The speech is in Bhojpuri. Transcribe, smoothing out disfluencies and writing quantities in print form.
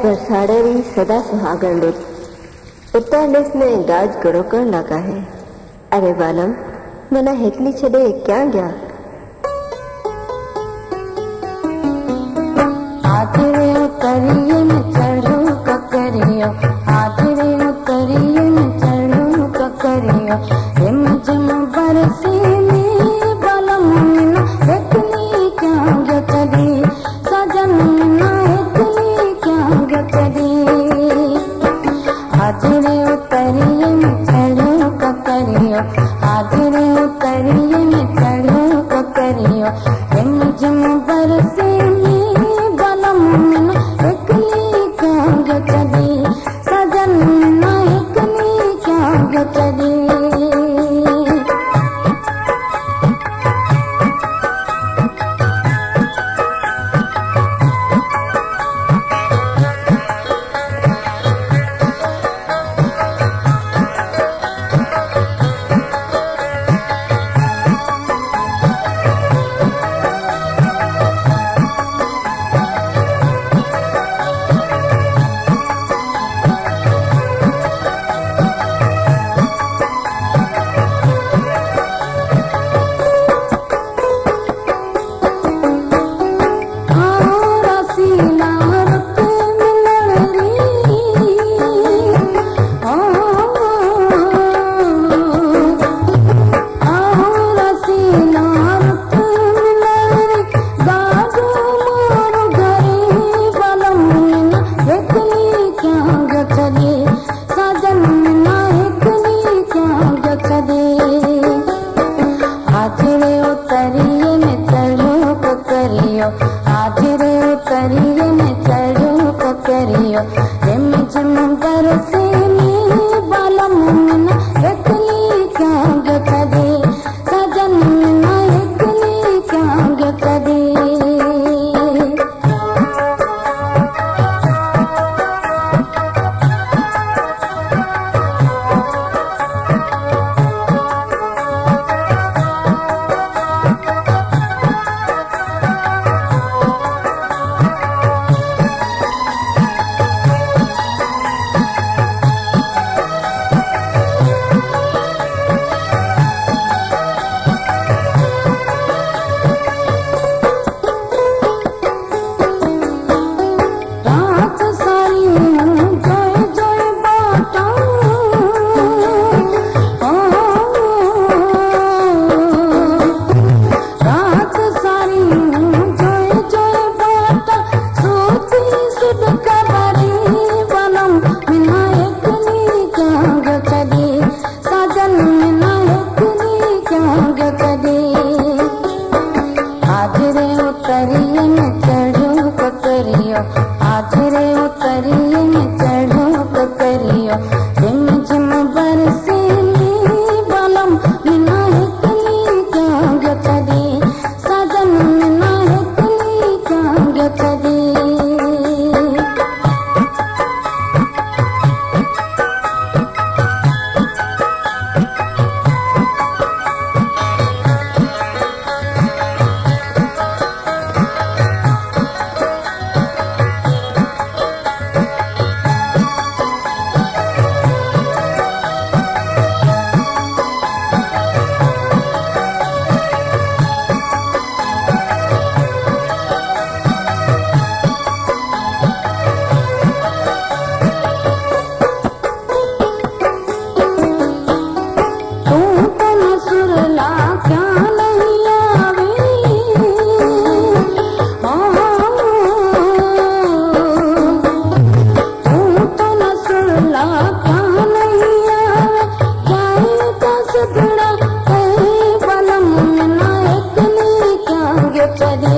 बरसाड़ेरी सदा सुहागण लुट उत्तर देश में गाज गड़ो कर लगा है। अरे बालम मना हेकली छड़े क्या गया आधरे उतरिए में चढ़ो ककरियो, आधरे उतरिए में चढ़ो ककरियो, रिम झिम बरसे में बालम ना हेकली क्या गया चली, सजन ना हेकली क्या गया चली। आधरे उतरिए में चढ़ो ककरियो, आधरे उतरिए में चढ़ो ककरियो, रिम झिम बरसे में बालम ना हेकली क्या गया चली, सजन ना हेकली क्या गया चली। आधरे उतरिए में चढ़ो ककरियो, रिम झिम बरसे में बालम ना हेकली क्या गया चली, सजन ना हेकली क्या गया चली। आधरे उतरिए में चढ़ो ककरियो, आधरे उतरिए में चढ़ो ककरियो, रिम झिम बरसे में बालम ना हेकली क्या गया चली, सजन ना हेकली क्या गया चली। चली